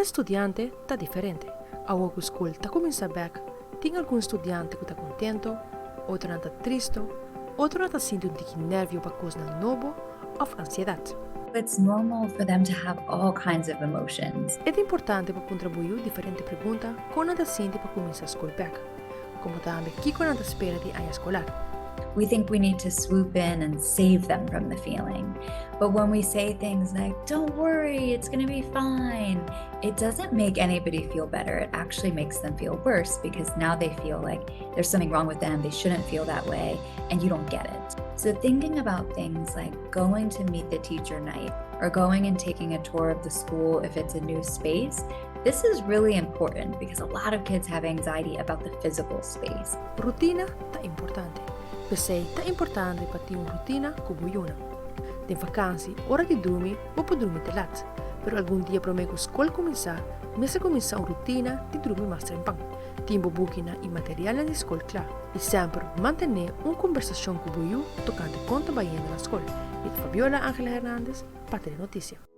Cada studiante está diferente. Algo que Scol está comienza back. Tem algum estudiante que está contento, outro não está triste, outro não está sentindo nervio para coisa novo ou ansiedade. It's normal for them to have all kinds of emotions. É importante para contribuir diferentes perguntas quando está sente para começar a Scol back. Como também que quando está espera de anja escolar. We think we need to swoop in and save them from the feeling. But when we say things like, don't worry, it's going to be fine, it doesn't make anybody feel better. It actually makes them feel worse because now they feel like there's something wrong with them, they shouldn't feel that way, and you don't get it. So thinking about things like going to meet the teacher night or going and taking a tour of the school if it's a new space, this is really important because a lot of kids have anxiety about the physical space. Rotina está importante. Pensei, está importante para ter uma rotina como uma. Tem vakantie, hora de dormir, ou pode dormir de laat. Pero algum dia para mim que a escola começar, mas começar uma rotina de dormir mais tempão. Tempo búsqueda e material na escola, claro. E sempre manter uma conversação com o tocante conta baiana na escola. E Fabiola Angela Hernandez, para ter notícia.